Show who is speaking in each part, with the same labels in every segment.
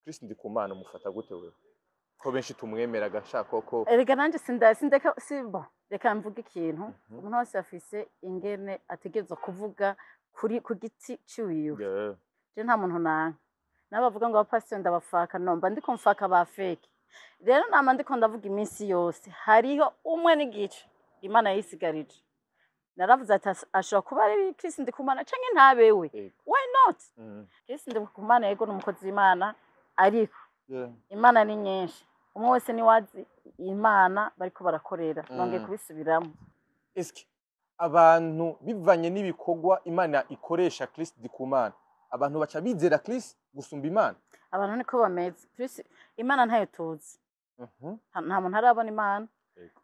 Speaker 1: Kristo Ndikumana mufata gute wewe ko benshi tumwemera gashaka ko
Speaker 2: erega nanje sindeka simbo reka mvuga ikintu umuntu wese afise ingene ategerezwa kuvuga kuri ku giti ciwiwe je nta muntu nanka nabavuga ngo abapasiteri ndabafaka nomba ndiko mfaka ba fake rero nama ndiko ndavuga iminsi yose hariho umwe n'igice Imana yisigarije naravuze ati ashobora kuba ari Kristo Ndikumana canke ntabewe why not Kristo Ndikumana yego n'umukozi w'Imana ariko Imana ni nyinshi umwe wese ni wazi Imana bariko barakorera nonge kubisubiramo
Speaker 1: eske abantu bivanye n'ibikorwa Imana ikoresha Kristo Ndikumana abantu baca bizera Kristo gusumba Imana
Speaker 2: abantu niko bameze Kristo Imana ntayo tuzi nta muntu arabona Imana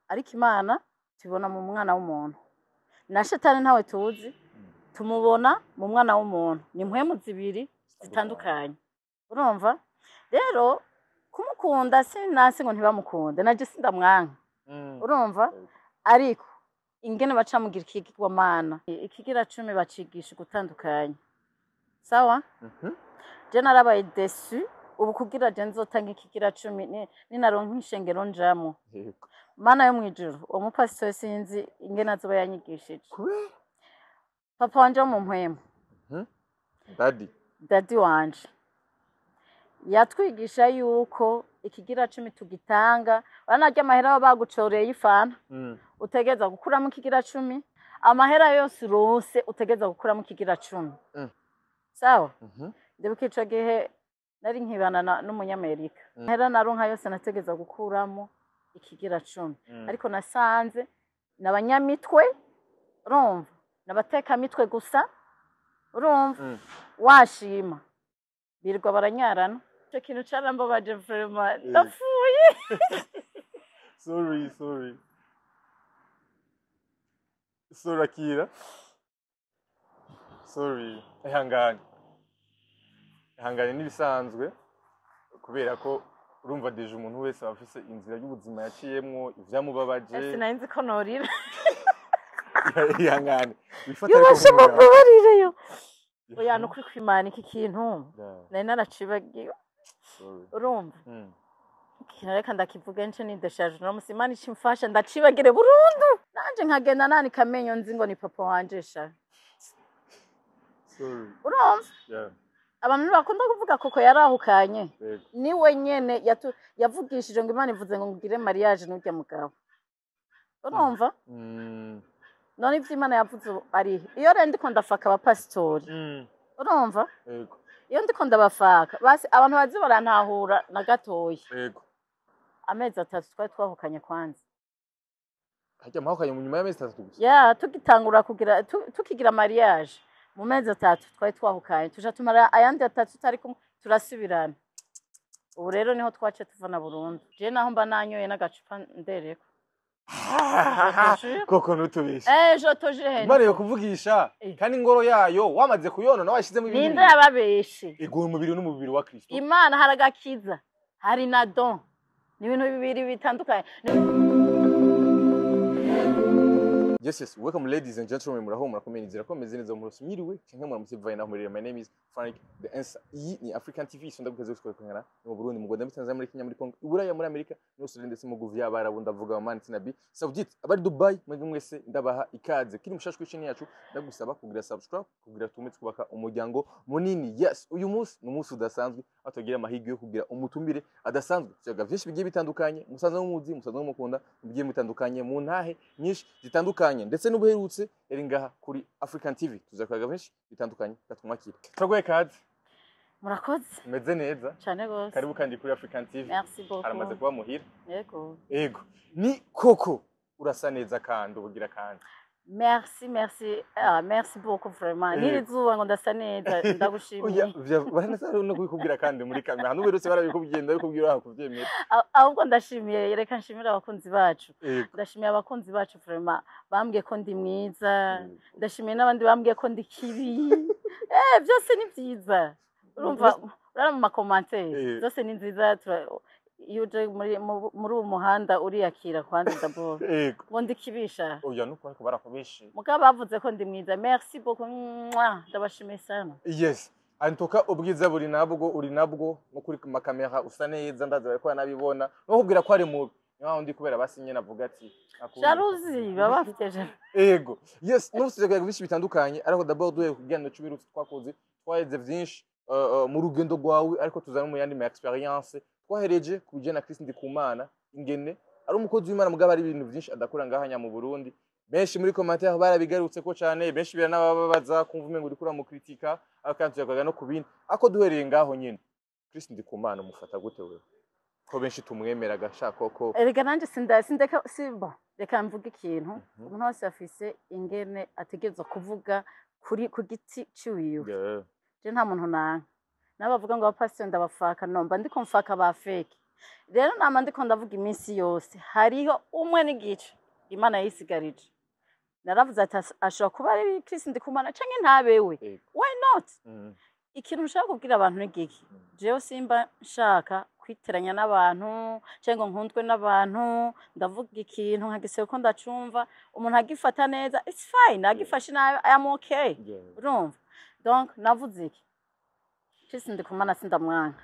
Speaker 2: ariko Imana tubona mu mwana w'umuntu na shetani ntawe tuzi tumubona mu mwana w'umuntu ni impwemu zibiri zitandukanye urumva rero kumukunda sinase ngo ntibamukunde naje sindamwanka urumva ariko ingene bacamugira ikigirwamana ikigira 10 bacigisha gutandukanya sawa je narabaye desu ubu kugira je nzotanga ikigira 10 ninaronka inshengero njamo Mana yo mwijuru umupasiteri sinzi ingene azoba yanyigishije papa wanje mu mpwemu dadi wanje yatwigisha yuko ikigira 10 tugitanga banarya amahera bagucoreye ifana utegeza gukuramo ikigira 10 amahera yose rose utegeza gukuramo ikigira 10 sawa ndibuka ico gihe nari nkibana n'umunyamerika amahera naronka yose nategeza gukuramo ikigira 10 ariko nasanze nabanyamitwe urumva nabateka mitwe gusa urumva washima birwa baranyarana cyo kintu carambabaje vraiment ndafuye
Speaker 1: sorry Akira ihangane nibisanzwe kubera ko urumva deje umuntu wese afise inzira y'ubuzima yaciyemwo ivyamubabaje
Speaker 2: sinanzi ko norira
Speaker 1: ihangane
Speaker 2: yubashe mubabarire yo oya no kuri kwimana iki kintu nari naracibagiwe urumva reka ndakivuga nce nideshaje no musimana icimfasha ndacibagire burundu nanje nkagenda nani kamenyo nzi ngo ni papa wanje sha urumva abantu bakunda kuvuga koko yarahukanye niwe nyene yavugishije ngo Imana ivuze ngo ngire mariage n'urya mugabo urumva none ivyo Imana yavuze ari iyo rero ndiko ndafaka abapasitori urumva iyo ndiko ndabafaka basi abantu bazi barantahura na gatoya amezi 3 twari twahukanye kwanza
Speaker 1: hajya mahukanye mu nyuma y'amezi 3 gusa
Speaker 2: tugitangura kugira tukigira mariage mu mezi 3 twari twahukanye tuja tumara ayandi 3 tutari kumwe turasubirana ubu rero niho twace tuvana burundu je naho mba nanyoye n'agacupa ndereko
Speaker 1: koko nutubisha
Speaker 2: jotoje
Speaker 1: Imana yo kuvugisha kandi ingoro yayo wamaze kuyonona washizemo ibintu
Speaker 2: ninde yababeshe
Speaker 1: iguye umubiri n'umubiri wa Kristo
Speaker 2: Imana haragakiza hari na don ni ibintu bibiri bitandukanye
Speaker 1: Yes, welcome ladies and gentlemen, murahomura kumenizira ko meze neza mu rusumiriwe cyangwa muramusivaye naho muri my name is Frank the answer iyi ni African TV sonda bukaze gukorana mu Burundi mu Rwanda muri Tanzania muri Kenya muri Congo Iburaya muri Amerika n'Australia ndetse mu guvu y'abarabu ndavuga Man Tinabi Saudite abari Dubai mwege mwese ndabaha ikaze kiri mushashwe chini yacu ndagusaba kugira subscribe kugira tume twubaka umuryango munini yes uyu munsi n'umunsi udasanzwe atogira amahigi yo kugira umutumire adasanzwe cyaga byinshi bigiye bitandukanye musaza n'umuzi musaza n'umukunda bigiye bitandukanye mu ntahe nyinshi zitandukanye ndetse n'ubuherutse eri ngaha kuri African TV tuzakwaga benshi bitandukanye gatumwakira turagoye kazi
Speaker 2: murakoze
Speaker 1: meze neza
Speaker 2: cyane gose
Speaker 1: karibu kandi kuri African TV
Speaker 2: merci beaucoup
Speaker 1: aramaze kuba muhira
Speaker 2: yego
Speaker 1: ni koko urasa neza kandi ubugira kandi
Speaker 2: merci beaucoup vraiment nirizuba ngo ndasa neza ndagushimiye
Speaker 1: baranasa no kubikubwira kandi muri kamera n'uberutse barabikubwenda bikubwira kuvyemera
Speaker 2: ahubwo ndashimiye reka nshimira abakunzi bacu ndashimiye abakunzi bacu vraiment bambwiye ko ndi mwiza ndashimiye n'abandi bambwiye ko ndi kibi byose ni byiza urumva urara mu makomantere byose ni nziza yuje muri uwo muhanda uriyakira kwanza d'abord ngo ndikibisha
Speaker 1: oya nuko ariko barakobeshi
Speaker 2: mugabo bavuze ko ndi mwiza merci beaucoup ndabashimiye sana
Speaker 1: yes antoka ubwiza buri nabwo no kuri makamera usa neza ndaza bariko nabibona no kubwira ko ari mubi naho ndi kubera basinye navuga ati
Speaker 2: jalousie baba bafite
Speaker 1: ego yes no sije byinshi bitandukanye ariko d'abord duhe kugenda cyubirutse twakoze twaheze byinshi mu rugendo rwawe ariko tuzana mu yandi ma experience twahereje kuje na Christ Ndikumana ingene ari umukozi w'Imana mugabo ari ibintu byinshi adakora ngahanya mu Burundi benshi muri commentaire barabigarutse ko cyane benshi biranababaza kumva umengo uri kura mu kritika akantu yakaga no kubindi ako duhereye ngaho nyine Christ Ndikumana mufata gute wewe ko benshi tumwemera gashaka ko
Speaker 2: erega nanje sindeka simba reka mvuga ikintu umuntu wese afise ingene ategezwa kuvuga kuri ku giti ciwiwe je nta muntu nabavuga ngo abapastor ndabafaka nomba ndiko mfaka ba fake rero nama ndiko ndavuga iminsi yose hariho umwe n'igice Imana yisigarije naravuze ati ashobora kuba ari Christ Ndikumana canke ntabewe why not ikintu ushaka kubwira abantu n'igiki jewe simba nshaka kwiteranya n'abantu cyangwa nkundwe n'abantu ndavuga ikintu nkagiseye ko ndacumva umuntu agifata neza it's fine agifashe nabi I am okay urumva donc navuze iki Christ Ndikumana sindamwanka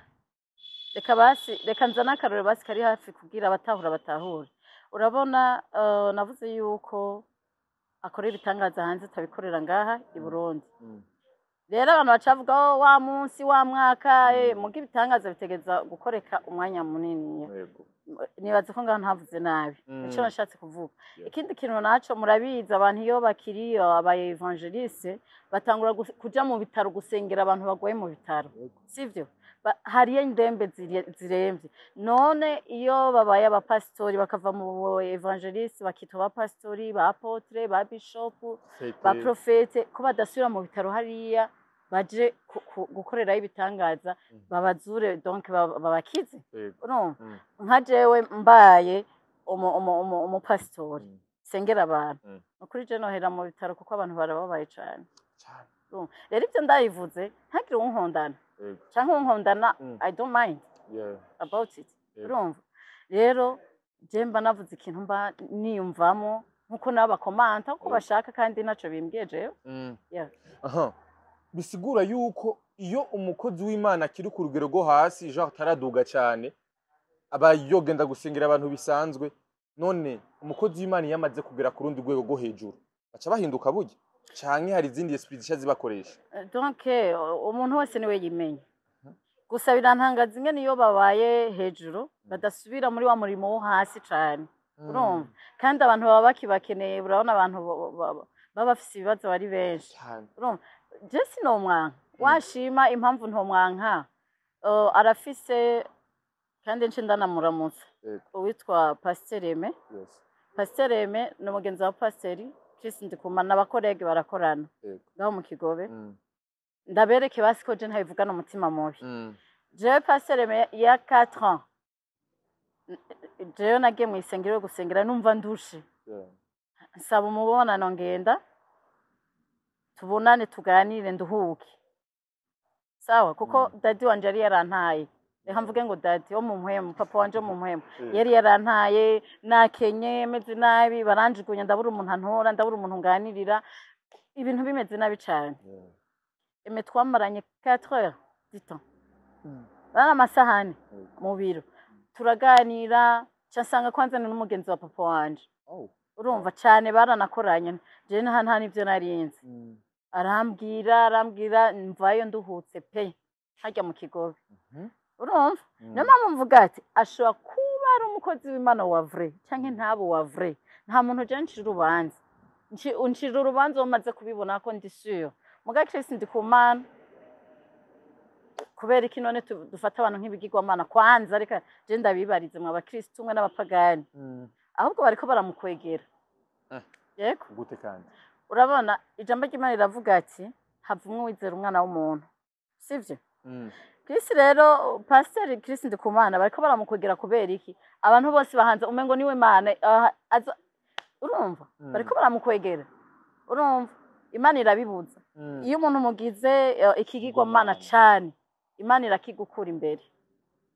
Speaker 2: reka nzana akarore basi kari hafi kugira batahura urabona navuze yuko akora ibitangaza hanze tabikorera ngaha i Burundi rero abantu bacavuga wa munsi wa mwaka mugi bitangaza bitegeza gukoreka umwanya munini nibaze ko ngaho ntavuze nabi ico nashatse kuvuga ikindi kintu naco murabiza abantu iyo bakiriyo abaye evangeliste batangura kuja mu bitaro gusengera abantu bagoye mu bitaro sivyo hariyo indembe ziremvye none iyo babaye abapastori bakava mu evangeliste bakitwa abapastori ba apotre ba bishop ba profete ko badasubira mu bitaro hariya baje gukorerayo ibitangaza babazure donc babakize urumva nka jewe mbaye umupastori sengera abantu ukuri je nohera mu bitaro kuko abantu barababaye cyane rero ibyo ndayivuze ntagire unkondana canke unkondana I don't mind about it urumva rero je mba navuze ikintu mba niyumvamo nkuko nabakomanta uko bashaka kandi naco bimbwiye jewe
Speaker 1: bisigura yuko iyo umukozi w'Imana kiri ku rugero rwo hasi genre taraduga cyane aba yogenda gusengera abantu bisanzwe none umukozi w'Imana yamaze kugera ku rundi rwego rwo hejuru baca bahinduka burya canke hari izindi esprit zibakoresha
Speaker 2: donc umuntu wese niwe yimenya gusa birantangaza ingene iyo babaye hejuru badasubira muri wa murimo wo hasi cyane urumva kandi abantu baba bakibakeneye urabona abantu baba bafise ibibazo bari benshi urumva Jesse no mwanka washima impamvu nto mwanka arafise kandi nce ndanamuramutsa uwitwa Pasteur Aime Pasteur Aime no mugenzi wa Pasteur Christ Ndikumana n'abakorege barakorana ngaho mu Kigobe ndabereke basiko je ntabivugana umutima mubi je Pasteur Aime ya 4 ans je nagiye mu isengero gusengera numva ndushe nsaba umubonano ngenda tubonane tuganire nduhuke sawa kuko dadi wanje yari yarantaye reka mvuge ngo dadi wo mu mpwemu papa wanje mu mpwemu yari yarantaye nakenye meze nabi baranjigunya ndabura umuntu antora ndabura umuntu nganirira ibintu bimeze nabi cyane eme twamaranye 4 heures du temps bana amasahani mu biro turaganira cyasanga kwanza n'umugenzi wa papa wanje urumva cyane baranakoranye je nta nivyo narinze arambwira mvayo nduhutse pe hajya mu Kigobe urumva niyo mpamvu mvuga ati ashobora kuba ari umukozi w'Imana wa vrai cyangwa ntabo wa vrai nta muntu je ncira urubanza uncira urubanza umaze kubibona ko ndi sure muga Christ Ndikumana kubera iki none dufata abantu nk'ibigirwamana kwanza reka je ndabibarize mu abakristo umwe n'abapagani ahubwo bariko baramukwegera yego
Speaker 1: gute kandi
Speaker 2: urabona ijambo ry'Imana riravuga ati havumwe wizera umwana w'umuntu sivyo Christ rero Pastor Christ Ndikumana bariko baramukwegera kubera iki abantu bose bahanze umengo niwe Imana urumva bariko baramukwegera urumva Imana irabibuza iyo umuntu mugize ikigirwamana cyane Imana irakigukura imbere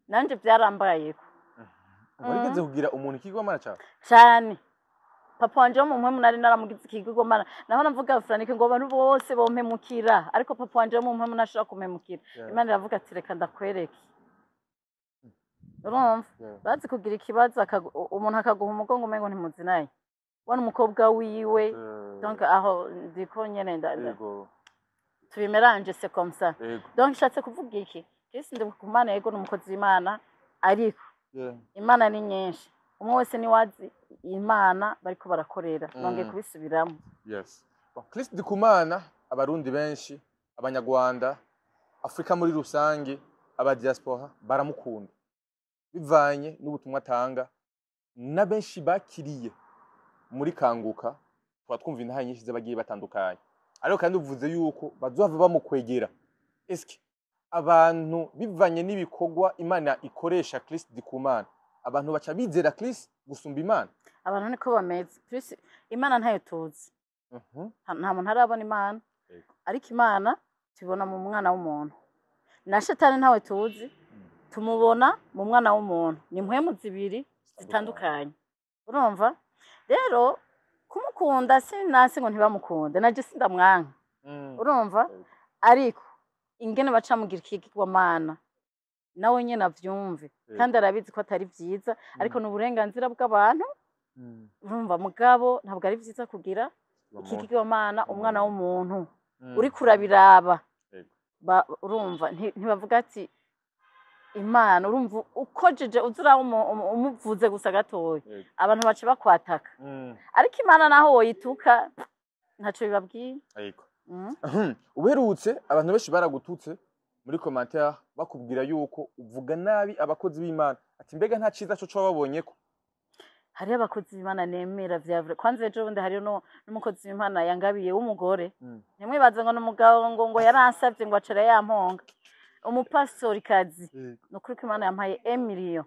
Speaker 2: nanje byarambayeko
Speaker 1: warigeze kugira umuntu ikigirwamana cyane
Speaker 2: papa wanje wo mu mpwemu nari naramugize ikigirwamana naho navuga Franike ngo abantu bose bompemukira ariko papa wanje wo mu mpwemu nashobora kumpemukira Imana iravuga ati reka ndakwereke urumva bazi kugira ikibazo umuntu akaguha umugongo umengo ntimuzinaye wana umukobwa wiwe donc aho ndiko nyene tubimeranje c'est comme ça donc shatse kuvuga iki Kristo ndi kumana yego n'umukozi w'Imana ariko Imana ni nyinshi umwe wese ni wazi Imana bariko barakorera nongeye kubisubiramo
Speaker 1: Kristo ndi kumana abarundi benshi abanyarwanda Afrika muri rusange aba diaspora baramukunda bivanye n'ubutumwa atanga na benshi bakiriye muri kanguka twumva intaha nyinshi z'abagiye batandukanye ariko kandi uvuze yuko bazohava bamukwegera eske abantu bivanye n'ibikorwa Imana ikoresha Kristo dikumana abantu baca bizera Kristo gusumba Imana
Speaker 2: abantu niko bameze Kristo Imana ntayo tuzi nta muntu arabona Imana ariko Imana tubona mu mwana w'umuntu na shetani ntawe tuzi tumubona mu mwana w'umuntu ni mpwemu zibiri zitandukanye urumva rero kumukunda sinasi ngo ntibamukunde naje sindamwanka urumva ariko ingene bacamugira ikigirwamana nawe nyene avyumve kandi arabizi ko atari vyiza ariko n'uburenganzira bw'abantu urumva mugabo ntabwo ari vyiza kugira ikigirwamana umwana w'umuntu uri kurabiraba urumva ntibavuga ati Imana urumva ukojeje uzura umuvuze gusa gatoya abantu bace bakwataka ariko Imana naho woyituka ntaco bibabwiye
Speaker 1: ariko uberutse abantu benshi baragututse muri commentaire bakubwira yuko uvuga nabi abakozi b'Imana ati mbega nta ciza cyo babonye ko
Speaker 2: hari abakozi b'Imana nemera vyavre kwanze ejo bundi hari n'umukozi w'Imana yangabiye w'umugore nimwibaze ngo n'umugabo ngo yaransavye ngo acere yamponga umupastori kazi nukuri ko Imana yampaye 1 million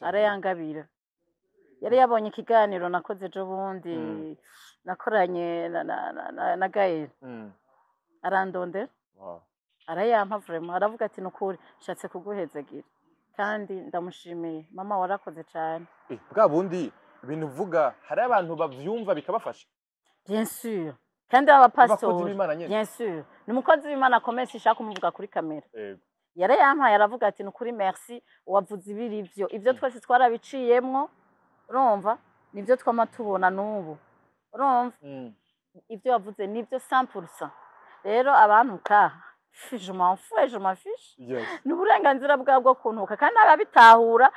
Speaker 2: arayangabira yari yabonye ikiganiro nakoze ejo bundi nakoranye na Gael arandondera arayampa vraiment aravuga ati nukuri shatse kuguhezagira kandi ndamushimiye mama warakoze cyane
Speaker 1: bwa bundi ibintu uvuga hari abantu bavyumva bikabafasha
Speaker 2: bien sûr kandi aba pastor bien sûr ni mukozi w'Imana komese ishaka kumuvuga kuri kamera yare yampaye aravuga ati nukuri merci wavuze ibiri ivyo twese twarabiciyemwo urumva nivyo twamatubona nubu urumva ivyo wavuze nivyo 100% rero abantu kaha je m'en fiche n'uburenganzira bwabwo kuntuka kandi ababitahura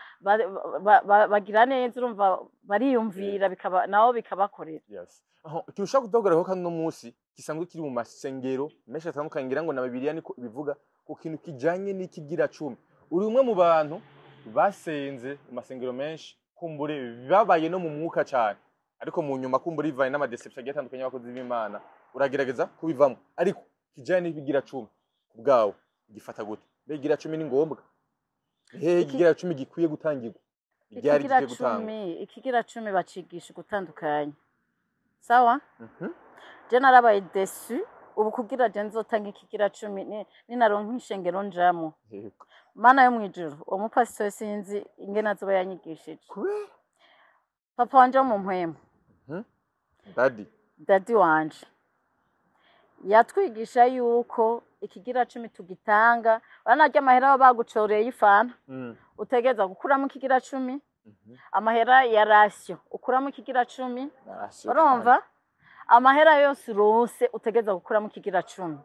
Speaker 2: bagira neza urumva bariyumvira bikaba nawo bikabakorera
Speaker 1: ikintu ushaka kutubwira ko no munsi gisanzwe kiri mu masengero menshi atandukanye ngira ngo na Bibiliya niko bivuga ku kintu kijanye n'ikigira 10 uri umwe mu bantu basenze mu masengero menshi kumbure babaye no mu mwuka cyane ariko mu nyuma kumbure ivanye n'amadeception agiye atandukanye y'abakozi b'Imana uragerageza kubivamo ariko kijanye n'ikigira 10 kubgawo gifata gute begira 10 ni ngombwa ikigira 10 gikwiye gutangirwa
Speaker 2: iryari giye gutanga ikigira 10 bacigisha gutandukanye sawa je narabaye desu ubu kugira je nzotanga ikigira 10 ni naronka ishengero njamo mana yo mwijuru umupastor sinzi ingena zoba yanyigishije papa wanje mu mpwemu dadi wanje yatwigisha yuko ikigira 10 tugitanga banarya amahera bagucoreye ifana utegeza gukuramo ikigira 10 amahera ya ratio ukuramo ikigira 10 urumva amahera yose rose utegeza gukuramo ikigira 10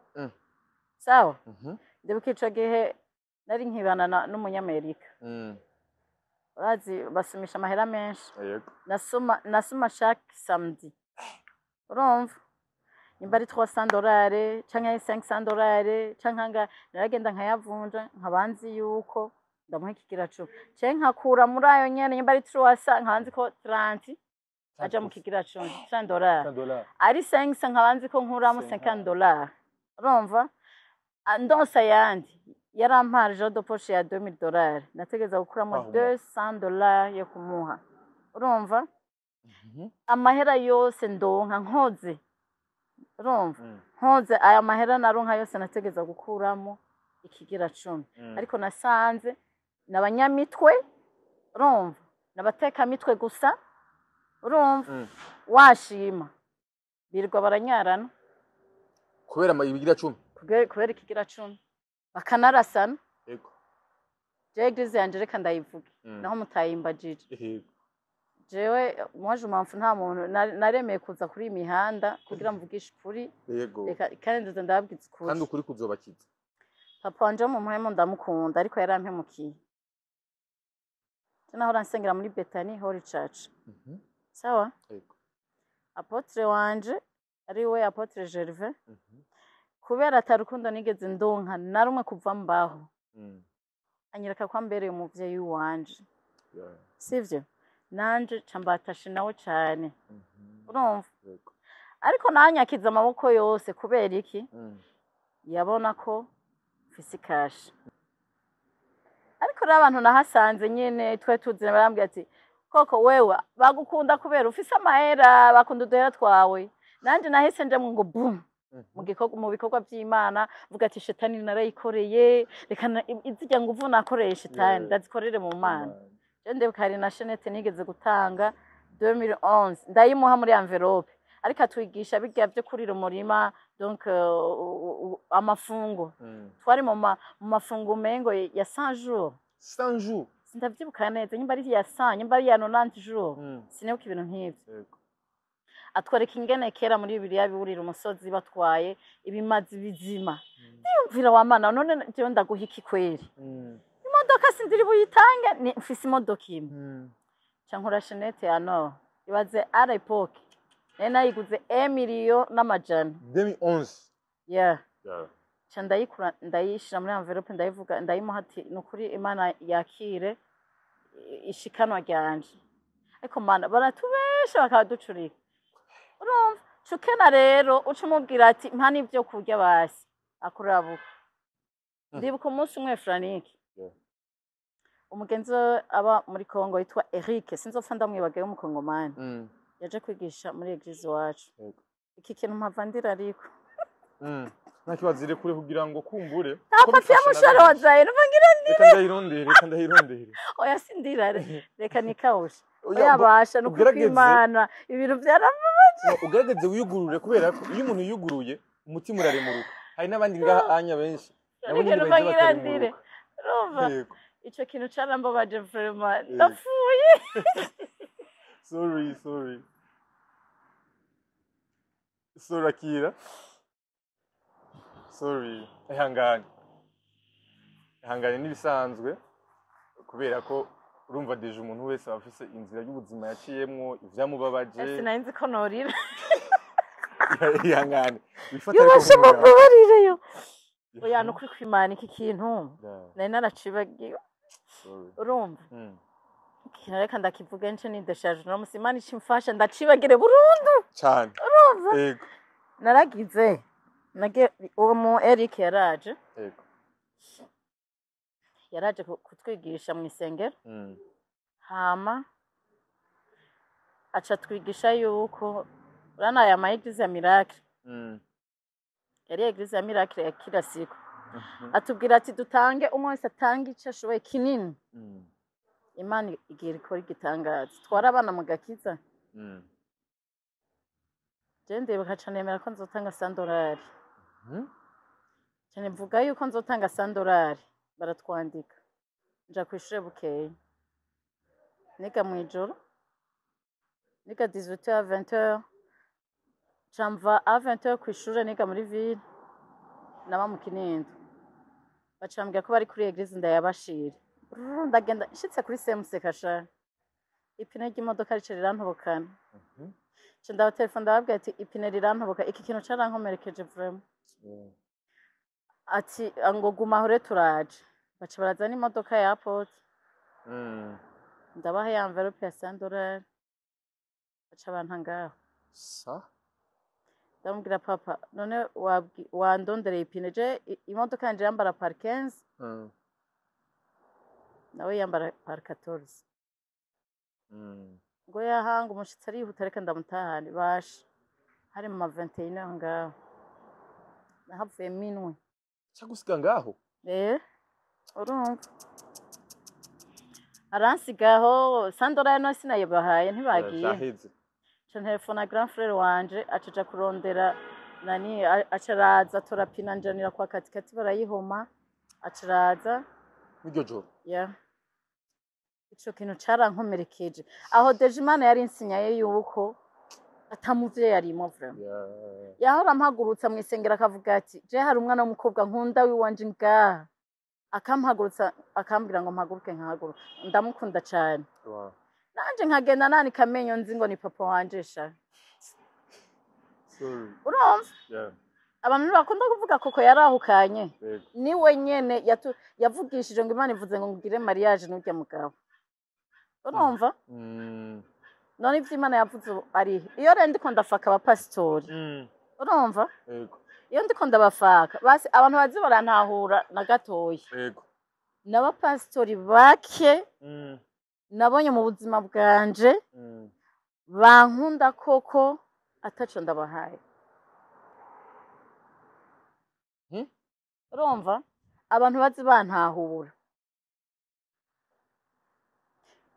Speaker 2: sawa ndibuka ico gihe nari nkibana n'umunyamerika urazi basumisha amahera menshi nasoma chaque samedi urumva imbari $300 canke $500 canke naragenda nkayavunja nkabanzi yuko ndamuha ikigira 10 cenke nkakura muri ayo nyene imbari $300 nkabanzi ko 30 aja mu kigira 10 $100 ari 5 nkabanzi ko nkuramo $50 urumva ndonsa yandi yarampara jo do poche ya $2000 nategeza gukuramo $200 yo kumuha urumva amahera yose ndonka nkoze urumva nkoze aya mahera naronka yose nategeza gukuramo ikigira 10 ariko nasanze nabanyamitwe urumva nabateka mitwe gusa urumva washima birirwa baranyarana
Speaker 1: kubera ibigira 10
Speaker 2: kubera ikigira 10 bakanarasana
Speaker 1: yego
Speaker 2: je eglise yanje reka ndayivuge naho mutayimbajije
Speaker 1: yego
Speaker 2: jewe mwaje mpamvu nta muntu naremeye kuza kuri imihanda kugira mvugishe ukuri
Speaker 1: yego
Speaker 2: kandi ndaza ndababwiza ukuri
Speaker 1: kandi ukuri kuzobakiza
Speaker 2: papa wanje mu mpemo ndamukunda ariko yarampemukiye naho ransengera muri Bethany Holy Church sawa
Speaker 1: yego
Speaker 2: apotre wanje ari we apotre Gervais kubera atarukundo nigeze ndonka narumwe kuva mbaho anyereka kwa mbere umuvyeyi wanje sivyo nanje cambatashe nawe cyane urumva ariko nanyakiza amaboko yose kubera iki yabona ko fisikashi ariko n'abantu nahasanze nyene twe tuzina barambye ati koko wewe bagukunda kubera ufise amahera bakunda uduhera twawe nanje nahise nje ngo boom mu bikorwa by'Imana vuga ati shetani narayikoreye reka izijya nguvu nakoreye shetani ndazikorere mu Mana jende kari na Jeanette nigeze gutanga 2011 ndayimuha muri envelope ariko atwigisha bijya byo kurira umurima donc amafungo twari mu mafungo mengo ya 100 jours
Speaker 1: 100 jours
Speaker 2: sindavyibuka neza nyimba ari ya 100 nyimba ari ya 90 jours sinebuka ibintu nk'ivyo atwereka ingene kera muri Bibiliya biburira umusozi batwaye ibimazi bizima ndiyumvira wa Mana none je ndaguha iki kweri imodoka sinziri buyitange ni mfise imodoka imwe cankora Jeanette ano ibaze à l'époque nayiguze 1 million n'amajana
Speaker 1: 2011
Speaker 2: yeah ndayikura ndayishira muri envelope ndayivuga ndayimuha ati nukuri Imana yakire ishikanwa ryanje ariko Mana baratubesha bakaducurika urumva cukena rero ucumubwira ati mpa nivyo kurya basi akurabuka ndibuka umunsi umwe Franike umugenzi aba muri Kongo yitwa Eric sinzopfa ndamwibagaye umukongomani yaje kwigisha muri eglise wacu iki kintu mpavandira ariko
Speaker 1: nakibazire kure kugira ngo kumbure
Speaker 2: apafya mushare wazaye nuvangira
Speaker 1: reka ndahirondere
Speaker 2: oya sindira reka nikawusha oya basha no kwimana ibintu byaramubaje
Speaker 1: ugerageze wiyugurure kubera ko iyo umuntu yiyuguruye umutima uraremuruka hari nabandi ngaha anya benshi
Speaker 2: nabonye bataremure urumva ico kintu carambabaje vraiment ndapfuye
Speaker 1: sorry Akira sorry ihangane nibisanzwe kubera ko urumva deje umuntu wese afise inzira y'ubuzima yaciyemwo ivyamubabaje
Speaker 2: sinanzi ko norira
Speaker 1: ihangane
Speaker 2: yubashe mubarireyo oya no kuri kwimana iki kintu nari naracibagiwe urumva reka ndakivuga nce nideshaje no musimana icimfasha ndacibagire burundu
Speaker 1: cyane
Speaker 2: urumva
Speaker 1: yego
Speaker 2: naragize uwo mu Eric yaraje kutwigisha mu isengero hama aca twigisha yuko urana ya eglise ya miracle yari eglise ya miracle ya kila siku atubwira ati dutange umwe wese atange icyo ashoboye kinini Imana igira ikora igitangaza twara abana mu gakiza jende bakaca nemera ko nzotanga $100 cyane mvuga yuko nzotanga $100 baratwandika nja kwishure bukeye niga mu ijoro niga 18h à 20h camva à 20h kwishure niga muri ville naba mu Kinindo bacambwira ko bari kuri eglise ndayabashira ndagenda nshitse kuri CMC kasha ipine ry'imodoka rice rirantobokana ndawa telefone ndababwira ati ipine rirantoboka iki kintu carankomerekeje vraiment ati ngo guma hore turaje baca barazana imodoka ya airport ndabaha ya envelope ya $100 baca bantangaho ndamubwira papa none wandondereye ipine je imodoka yanje yambara par 15 nawe yambara par 14 ngo yahanga umushitsi arihuta reka ndamutahane basha hari mu 21 ngaho nahavuye minwe
Speaker 1: cyagusiga ngaho
Speaker 2: urumva aransigaho $100 no sinayibahaye ntibagiye telefona grand frère wanje acaja kurondera nani acaraza turapina njanira kwa katikati barayihoma acaraza
Speaker 1: iryo joro
Speaker 2: ico kintu carankomerekeje aho Dejimana yari insinyaye yuko atamuvye yarimo vraiment yahora mpagurutsa mwisengera akavuga ati je hari umwana w'umukobwa nkunda wiwanje ngaha akampagurutsa akambwira ngo mpaguruke nkahaguruka ndamukunda cyane nanje nkagenda nani kamenyo nzi ngo ni papa wanje sha urumva abantu bakunda kuvuga koko yarahukanye niwe nyene yavugishije ngo Imana ivuze ngo ngire mariage n'urya mugabo urumva none ivyo Imana yavuze ari iyo rero ndiko ndafaka abapasitori urumva iyo ndiko ndabafaka basi abantu bazi barantahura na gatoya n'abapasitori bake nabonye mu buzima bwanje bankunda koko ataco ndabahaye urumva abantu bazi bantahura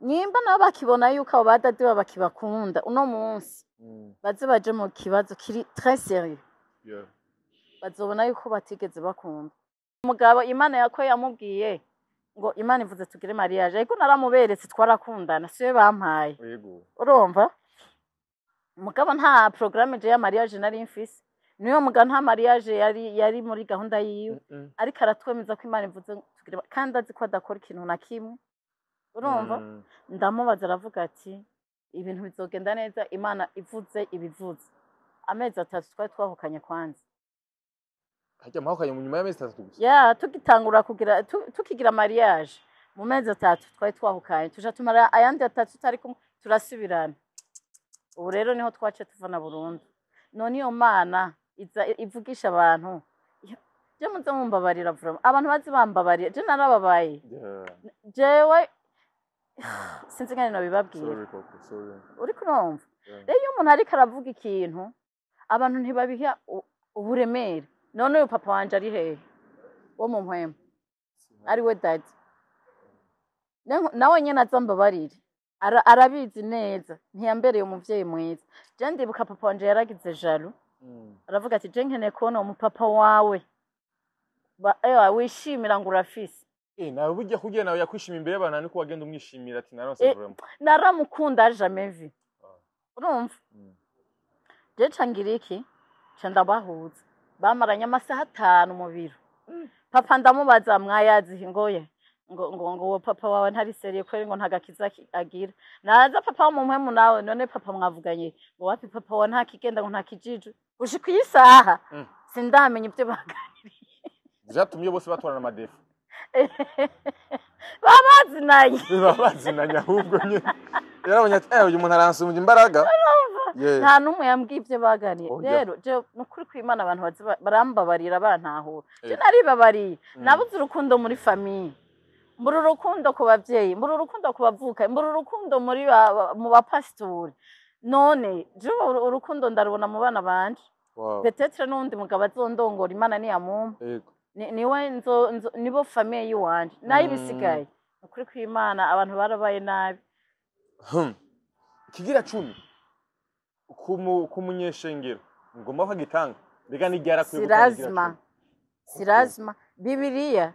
Speaker 2: nimba nabo bakibona yuko abo badadi bakibakunda uno munsi baze baje mu kibazo kiri très sérieux bazobona yuko batigeze bakunda umugabo Imana yako yamubwiye ngo Imana ivuze tugire mariage ariko naramuberetse twarakundana siwe bampaye urumva umugabo nta programme je ya mariage nari mfise niyo mugabo nta mariage yari muri gahunda yiwe ariko aratwemeza ko Imana ivuze tugire kandi azi ko adakora ikintu na kimwe urumva ndamubaza aravuga ati ibintu bizogenda neza Imana ivuze ibivuze amezi 3 twari twahukanye kwanza
Speaker 1: hajya mahukanye mu nyuma y'amezi 3 gusa
Speaker 2: tugitangura kugira tukigira mariage mu mezi 3 twari twahukanye tuja tumara ayandi 3 tutari kumwe turasubirana ubu rero niho twace tuvana burundu none iyo Mana ivugisha abantu je muze mumbabarira vraiment abantu bazi bambabarira je narababaye jewe sinzi ngene no bibabwira uri kurumva rero iyo umuntu ariko aravuga ikintu abantu ntibabiha uburemere none uyu papa wanje ari hehe wo mu mpwema ari we dadi nawe nyene azambabarire arabizi neza ntiyambereye umuvyeyi mwiza je ndibuka papa wanje yaragize jalo aravuga ati je nkeneye kubona umupapa wawe wishimira ngo urafise
Speaker 1: nawe burya kugira nawe yakwishima imbere y'abantu niko wagenda umwishimira ati naronse vraiment
Speaker 2: naramukunda jamais vu urumva je cangira iki candabahuza bamaranye amasaha 5 mu biro papa ndamubaza mwayazi ngoye ngo papa wawe ntari seriye kweri ngo ntagakiza agira naza papa wo mu mpemu nawe none papa mwavuganye ngo wapi papa wa ntakigenda ngo ntakijiju gushika isaha sindamenye ibyo baganiriye
Speaker 1: byatumye bose batwarana amadefu
Speaker 2: babazinanye
Speaker 1: ahubwo nyine yarabonye ati uyu muntu aransumuje imbaraga
Speaker 2: nta numwe yambwiye ibyo baganiye rero je nukuri kw'Imana abantu barambabarira bantahura je naribabariye nabuze urukundo muri famille mburu urukundo ku bavyeyi mburu urukundo ku bavuka mburu urukundo muri mu bapastori none je urukundo ndarubona mu bana banje peut-être n'undi mugabo azondongora Imana ni yamumpa niwe nibo famille yiwanje nayo bisigaye nukuri kw'Imana abantu barabaye nabi
Speaker 1: kigira 10 kumunyeshengero ngomba kugitanga mbega n'igyara kwibuka
Speaker 2: sirazma bibiliya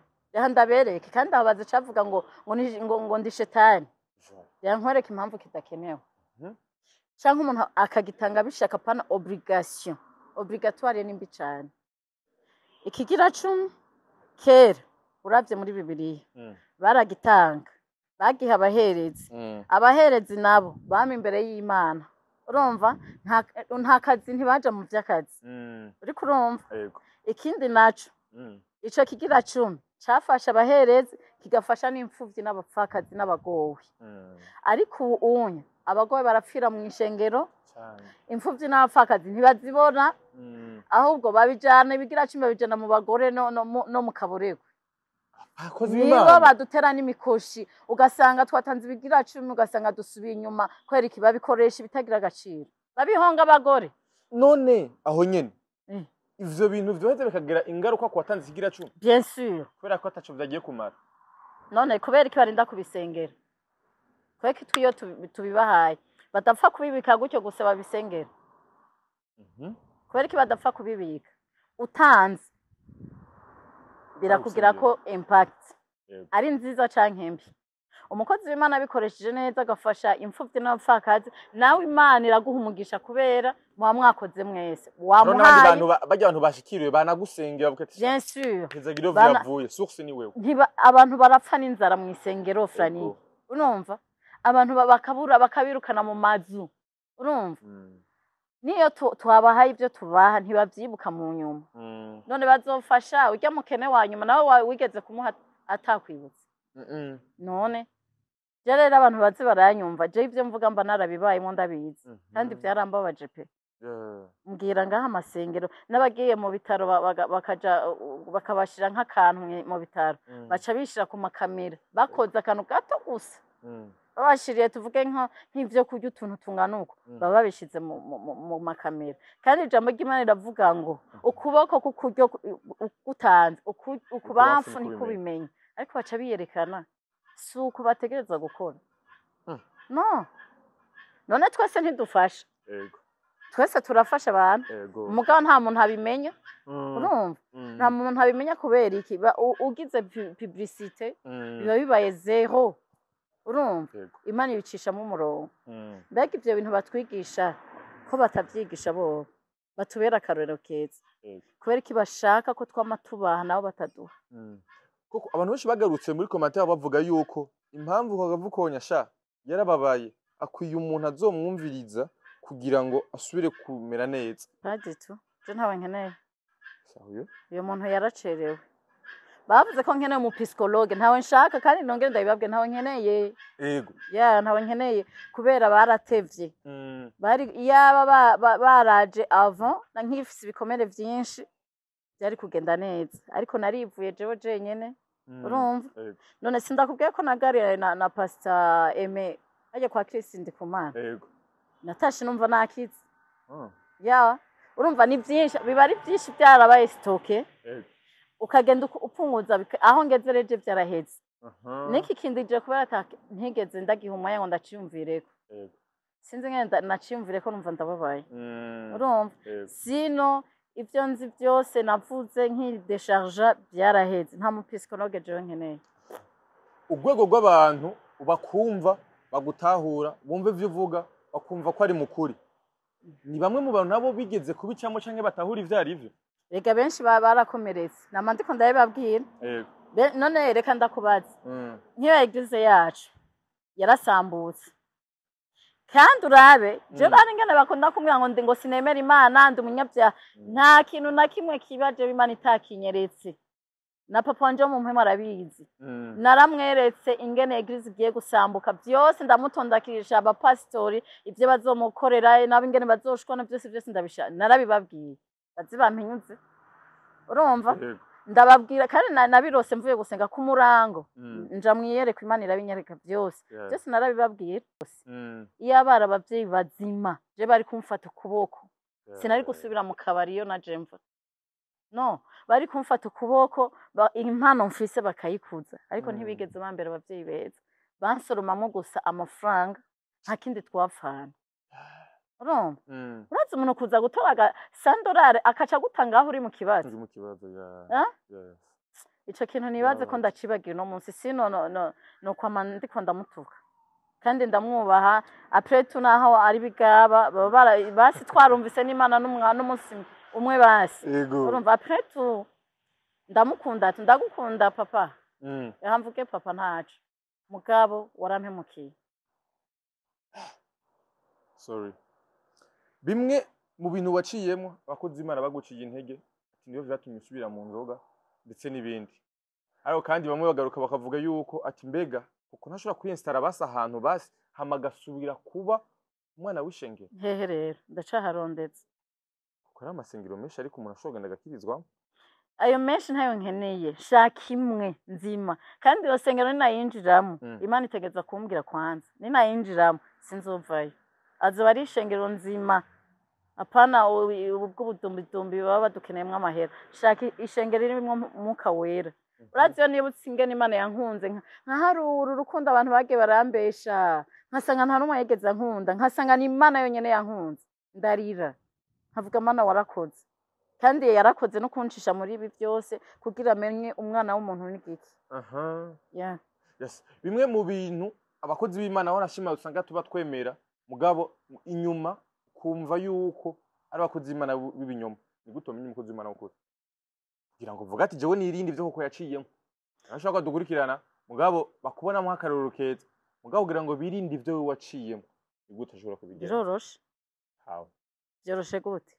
Speaker 2: ndabereke kandi abaza cavuga ngo ndi shetani yankwereka impamvu kidakenewe cyangwa umuntu akagitanga bishaka pana obligation obligatoire nimbi cyane ikigira 10 kera uravye muri bibiliya baragitanga bagiha abaherezi nabo bama imbere y'Imana urumva nta kazi ntibaja mu vy'akazi uri kurumva ikindi naco ico kigira 10 cafasha abaherezi kigafasha n'imfuvyi n'abapfakazi n'abagowe ariko ubunya abagowe barapfira mu ishengero imfuvyi n'abapfakazi ntibazibona ahubwo babijana ibigira 10 babijana mu bagore no mu kaborego nibo badutera n'imikoshi ugasanga twatanze ibigira 10 ugasanga dusubiye inyuma kwera ikibabikoresha bitagira agaciro babihonga abagore
Speaker 1: none aho nyene ivyo bintu vyoheze bikagira ingaruka ku watanze ikigira 10
Speaker 2: bien sûr
Speaker 1: kubera ko ataco vyagiye kumara
Speaker 2: none kubera iki barinda kubisengera kweki twiyo tubibahaye badapfa kubibika gutyo gusa babisengera. Kubera iki badapfa kubibika utanze birakugira ko impact ari nziza canke mbi. Umukozi w'Imana abikoresheje neza agafasha imfuvyi n'abapfakazi, nawe Imana iraguha umugisha kubera muba mwakoze mwese.
Speaker 1: Wamuhaye bajya abantu bashikiriwe banagusengera bukati.
Speaker 2: Bien sûr.
Speaker 1: Ntizagiro vyavuye source ni wewe.
Speaker 2: Abantu barapfa n'inzara mu isengero frani. Urumva? Abantu bakabura bakabirukana mu mazu. Urumva? Niyo twabahaye ibyo tubaha ntibavyibuka mu nyuma. None bazofasha urya mukene wa nyuma nawe wigeze kumuha atakwibutsa. None rero abantu bazi baranyumva je ivyo mvuga mba narabibayemo ndabizi kandi byarambabaje pe. Mbwira ngaha amasengero n'abagiye mu bitaro bakaja bakabashira nk'akantu mu bitaro baca bishira ku makamera bakoze akantu gato gusa babashiriye tuvuge nk'ivyo kurya utuntu tunganuko baba babishize mu makamera. Kandi ijambo ry'Imana riravuga ngo ukuboko kukuryo gutanze ukubamfu ntikubimenya, ariko baca biyerekana si uko bategereza gukora. No, none twese ntidufasha. Twese turafasha abantu umugabo nta muntu abimenya. Urumva? Nta muntu abimenya kubera iki ugize publicité biba bibaye zero. Urumva? Imana ibicishamo umurongo. Mbega ivyo bintu batwigisha ko batavyigisha bo batubera akarorero keza kubera iki bashaka ko twama tubaha nabo bataduha.
Speaker 1: Kuko abantu benshi bagarutse muri commentaire bavuga yuko impamvu kagavukonya sha yarababaye akwiye umuntu azomwumviriza kugira ngo asubire kumera neza.
Speaker 2: Bagitu je ntawe nkeneye. Uyo muntu yaracerewe. Bavuze ko nkeneye mu psychologue ntawe nshaka kandi nongere ndabibabwe ntawe nkeneye.
Speaker 1: Yego.
Speaker 2: Ya ntawe nkeneye kubera baratevye. Bari yaba baraje avant na nkifise ibikomere vyinshi byari kugenda neza, ariko narivuye jewe jenyene. Urumva? None sindakubwiye ko nagariye na Pastor Aime aje kwa Kristo Ndikumana.
Speaker 1: Yego.
Speaker 2: Natashe numva nakize. Ya urumva ni byinshi biba ari byinshi byarabaye stoke. Ukagenda upunguza aho ngezereje byaraheze. Niki kindi je kubera ntigeze ndagihumaya ngo ndaciyumvireko. Sinzi ngenda naciyumvireko numva ndababaye. Urumva? Sino ivyo nzi byose navuze nk'idesharge byaraheze nta mu psychologue je nkeneye.
Speaker 1: Urwego rw'abantu bakumva bagutahura bumve ivyo uvuga bakumva ko ari mukuri ni bamwe mu bantu nabo bigeze kubicamo canke batahura ivyo ari byo.
Speaker 2: Rega benshi barakomeretse namandiko ndabibabwira. None reka ndakubaza nk'iyo eglise yacu yarasambutse kandi urabe je bari ngene bakunda kumbwira ngo sinemera Imana ndi umunyabyaha. Nta kintu na kimwe kibaje Imana itakinyeretse na papa wanje mu mpema arabizi. Naramweretse ingene eglise igiye gusambuka byose ndamutondakirisha abapastori ivyo bazomukorera nabo ingene bazoshwana byose ndabisha narabibabwiye bazibampenyuze. Urumva? Ndababwira kandi nabirose mvuye gusenga ku murango nja mwiyereka Imana irabinyereka byose narabibabwira. Iyo abara abavyeyi bazima je bari kumfata ukuboko sinari gusubira mu kabari yo na Jemva. No, bari kumfata ukuboko impano mfise bakayikuza ariko ntibigeze bambera abavyeyi beza. Bansoromamo gusa amafaranga nta kindi twapfana. Urumva? Urazi umuntu kuza gutora $100 akaca gutangaho uri mu kibazo.
Speaker 1: Uri mu kibazo ya.
Speaker 2: Ico kintu nibaze ko ndacibagira no munsi sino no kwama ndiko ndamutuka. Kandi ndamwubaha après tout naho ari bigaba basi twarumvise n'Imana n'umunsi umwe basi. Urumva après tout ndamukunda ndagukunda papa. Yamvuge papa ntacu mugabo warampemukiye.
Speaker 1: Sorry. Bimwe mu bintu waciyemo abakozi Imana baguciye intege ati niyo vyatumye usubira mu nzoga ndetse n'ibindi. Ariko kandi bamwe bagaruka bakavuga yuko ati mbega kuko ntashobora kwinstara basa ahantu basi hamagasubira kuba umwana w'ishengero.
Speaker 2: Hehe rero ndacaharondetse.
Speaker 1: Kuko ari amasengero menshi ariko umuntu ashobora ndagakirizwa.
Speaker 2: Ayo menshi ntayo nkeneye shaka imwe nzima kandi iyo sengero ninayinjiramo Imana itegeza kumbwira kwanza ninayinjiramo sinzovayo. Azo bari ishengero nzima apana ubwo budumbi baba badukeneyemo amahera. Shaka ishengero ririmo muka wera urazi yo nibutse ingene Imana yankunze nkaharura urukundo abantu bagiye barambesha nkasanga nta numwe yigeze ankunda nkasanga ni Imana yonyene yankunze ndarira nkavuga Mana warakoze kandi yarakoze no kuncisha muri ibi byose kugira amenye umwana w'umuntu n'igiki yeah
Speaker 1: yes bimwe mu bintu abakozi b'Imana barashima usanga tuba twemera mugabo inyuma kumva yuko ari abakozi b'Imana b'ibinyoma ni gute umenye umukozi w'Imana ukuri kugira ngo vuga ati jewe nirindi byo koko yaciyemo arashaka dukurikirana mugabo bakubona mu akarorero keza mugabo kugira ngo birinde ibyo waciyemo ni gute ashobora kubigira
Speaker 2: biroroshe
Speaker 1: how
Speaker 2: byoroshe gute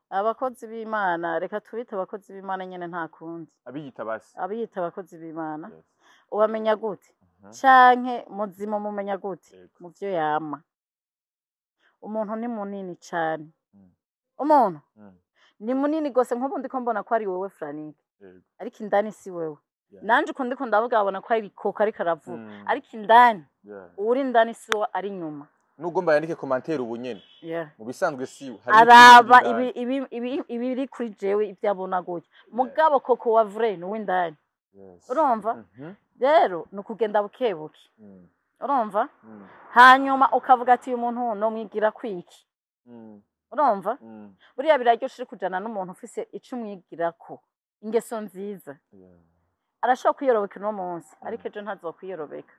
Speaker 2: abakozi b'Imana reka tubite abakozi b'Imana nyene nta kundi
Speaker 1: abiyita basi
Speaker 2: abiyita abakozi b'Imana ubamenya gute canke muzima mumenya gute mu byo yama umuntu ni munini cyane umuntu ni munini gose nk'ubu ndiko mbona ko ari wewe Frank ariko indani si wewe nanje uko ndiko ndavuga abona ko ari koko ariko aravuga ariko indani uri indani si we ari nyuma
Speaker 1: nubwo mbayandike commentaire ubu nyene mu bisanzwe siwe
Speaker 2: araba ibi kuri jewe ibyabona gutya mugabo koko wa vrai ni w'indani urumva rero nukugenda bukebuke urumva hanyuma ukavuga ati uyu muntu no mwigira kwiki urumva buriya biraryoshe uri kujana n'umuntu ufise ico umwigirako ingeso nziza arashobora kwiyerobeka uno munsi ariko ejo ntazokwiyerobeka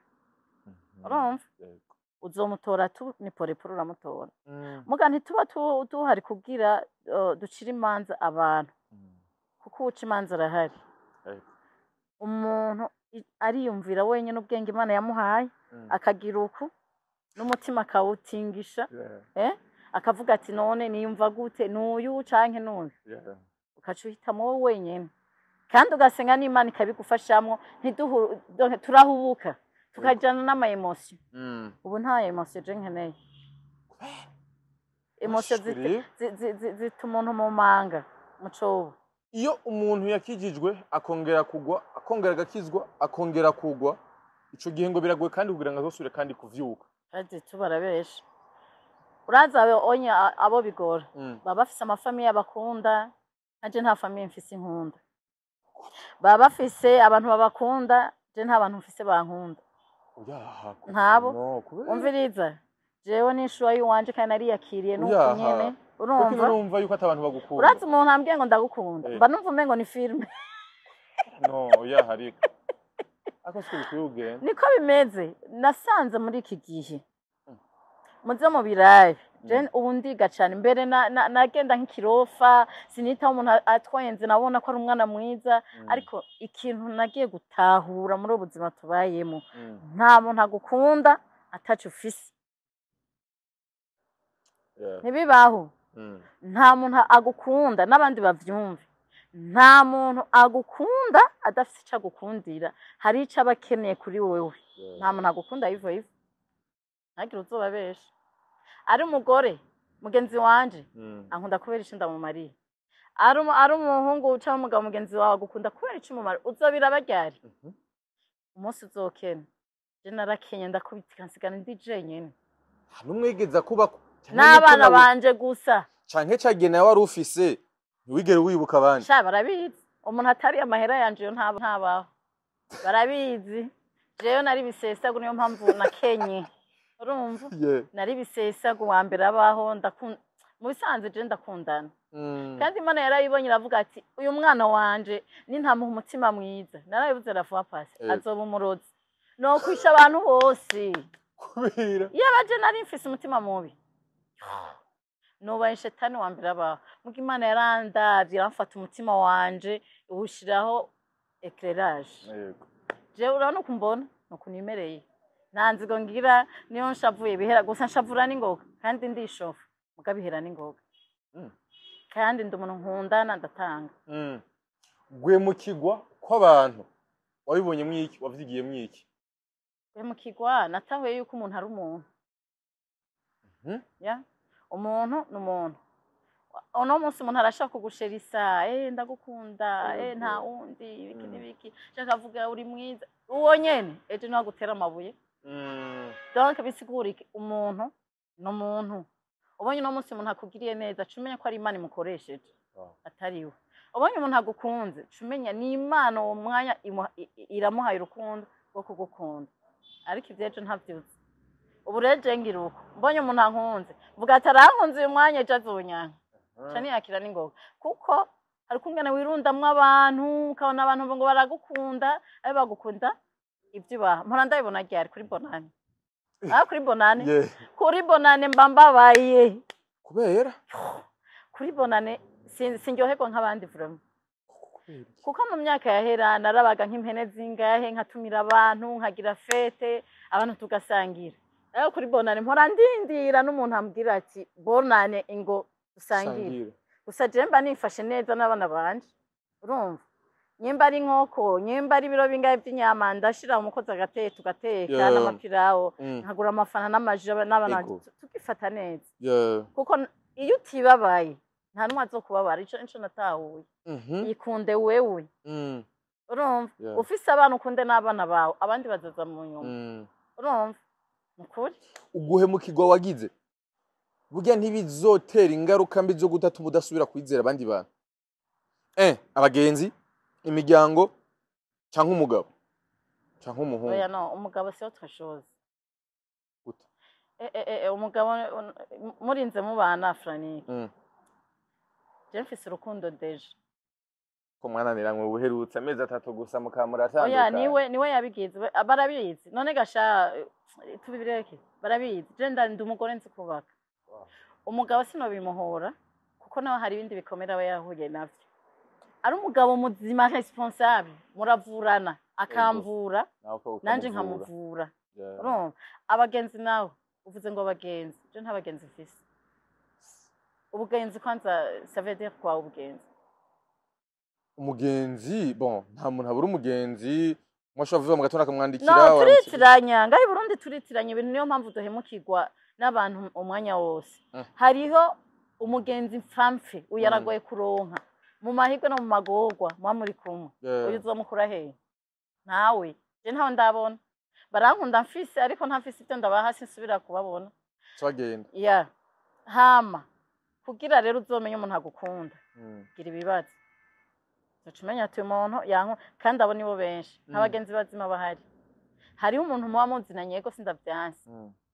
Speaker 2: urumva uzomutora tu ni poreporo uramutora muga ntituba tuhari kugira ducira imanza abantu kuko uca imanza arahari umuntu ariyumvira wenyine ubwenge Imana yamuhaye akagira uku n'umutima akawutingisha akavuga ati none niyumva gute n'uyu canke n'uyu ukaca uhitamo wowe wenyine kandi ugasenga n'Imana ikabigufashamwo turahubuka tukajana n'ama emotion ubu nta emotion je nkeneye emotion zituma umuntu mu manga mu cobo
Speaker 1: iyo umuntu yakijijwe akongera kugwa akongera agakizwa akongera kugwa ico gihe ngo biragoye kandi kugira ngo azosubire kandi kuvyuka
Speaker 2: kandi tubarabesha uraza onye abo bigora baba bafise amafamiye bakunda aje nta famiye mfise inkunda baba bafise abantu babakunda je nta bantu mfise bankunda ntabo umviriza jewe n'ishuwa y'uwanje kandi nariyakiriye nuko nyene
Speaker 1: urumva yuko atabantu bagukunda
Speaker 2: uraza umuntu ambwiye ngo ndagukunda mba numva umengo ni filme
Speaker 1: no yaharika ako sikubikuyugenda
Speaker 2: niko bimeze nasanze muri iki gihe muze mu birayi je ubu ndiga cyane mbere nagenda nk'ikirofa sinitaho umuntu atwayenze nabona ko ari umwana mwiza ariko ikintu nagiye gutahura muri ubuzima tubayemo nta muntu agukunda atacu ufise ntibibaho nta muntu agukunda n'abandi bavyumve nta muntu agukunda adafite icyo agukundira hari icyo aba akeneye kuri wewe nta muntu agukunda yivo yivo ntagire uzobabesha ari umugore mugenzi wanje ankunda kubera icyo ndamumariye ari umuhungu cyangwa umugabo mugenzi wawe agukunda kubera icyo umumara uzobira baryari umunsi uzokena je narakenye ndakubita nsigana ndi jenyene
Speaker 1: numwigeza kuba
Speaker 2: n'abana banje gusa
Speaker 1: canke cagena wari ufise ntiwigere wibuka abandi
Speaker 2: sha barabizi umuntu atari amahera yanje yo ntabaho barabizi jewe nari bisesago niyo mpamvu nakenye urumva nari bisesago wa mbere abaho mu bisanzwe je ndakundana kandi Imana yarayibonye iravuga ati uyu mwana wanje ni ntamuha umutima mwiza narabivuze ravuga pasi azoba umurozi no kwisha abantu bose
Speaker 1: kubira
Speaker 2: yabaje nari mfise umutima mubi nubaye shetani wa mbere abaho muko Imana yarandavye aramfata umutima wanje ubushiraho éclairage je urano kumbona no kunimereye nanzigo ngira niyo nshavuye bihera gusa nshavura n'ingoga kandi ndishofa mugabihera n'ingoga kandi ndi umuntu nkundana ndatanga
Speaker 1: gwe mu kigwa kw'abantu wabibonye mwiki wavyigiye mwiki
Speaker 2: gwe mu kigwa natahuye yuko umuntu ari umuntu ya umuntu n'umuntu ono munsi umuntu arashaka kugusherisa ndagukunda nta wundi ibiki n'ibiki shaka avuga uri mwiza uwo nyene ejo no gutera amabuye donc bisigura umuntu n'umuntu ubonye no munsi umuntu akugiriye neza cumenya ko ari Imana imukoresheje atari we ubonye umuntu agukunze cumenya ni Imana uwo mwanya iramuhaye urukundo rwo kugukunda ariko ivyejo ntavyuzi ubu reje ngira uko mbonye umuntu ankunze vuga ati arankunze uyu mwanya ejo azonyanka cani yakira n'ingoga kuko hari kungana wirundamwe abantu ukabona abantu ngo baragukunda abe bagukunda ivyo baha mpora ndabibona ryari kuri bonane kuri bonane kuri bonane mbambabaye
Speaker 1: kubera
Speaker 2: kuri bonane sinjohego nk'abandi vraiment kuko mu myaka yahera narabaga nk'impene zingahe nkatumira abantu nkagira fete abantu tugasangira ayo kuri bonane mpora ndindira n'umuntu ambwira ati bonane ingo usangire gusa je mba nifashe neza n'abana banje urumva nyemba ari nkoko nyemba ari biro bingahe by'inyama ndashira umukozi agateka tugateka n'amapirawo nkagura amafana n'amaji n'abana tukifata neza kuko iyo utibabaye nta numwe azokubabara ico natahuye yikunde wewe urumva ufise abana ukunde n'abana bawe abandi bazaza mu nyuma urumva mukuri
Speaker 1: uguhemukirwa wagize burya ntibizotera ingaruka mbi zo gutatuma udasubira kwizera abandi bantu abagenzi imiryango cyangwa umugabo cyangwa umuhungu
Speaker 2: oya no umugabo c'est autre chose umugabo murinze mubana Franike je mfise urukundo deje
Speaker 1: ko mwananira mu buherutse amezi 3 gusa mukamuratanga
Speaker 2: oya niwe yabigize barabizi none gasha tubireke barabizi je ndi umugore nzi kubaka umugabo sino bimuhora kuko nawe hari ibindi bikomera aba yahuye navyo ari umugabo muzima responsable muravurana akamvura nanje nkamuvura urumva abagenzi nawe uvuze ngo abagenzi je nta bagenzi mfise ubugenzi kwanza ça veut dire quoi ubugenzi
Speaker 1: umugenzi bon nta muntu abura umugenzi mwashobora kuvuga mu gatondo akamwandikira
Speaker 2: no turitiranya ngaho i Burundi turitiranya ibintu niyo mpamvu duhemukirwa n'abantu umwanya wose hariho umugenzi mfamfe uyaragoye kuronka mu mahirwe no mu magorwa mwa muri kumwe uyu uzomukura hehe nawe je ntaho ndabona barankunda mfise ariko ntafise ibyo ndabaha sinsubira kubabona
Speaker 1: twagenda
Speaker 2: hama kugira rero uzomenya umuntu agukunda gira ibibazo ucumenya ati umuntu yanko kandi abo nibo benshi nk'abagenzi bazima bahari hariho umuntu muba muzinanye yego sindavyanse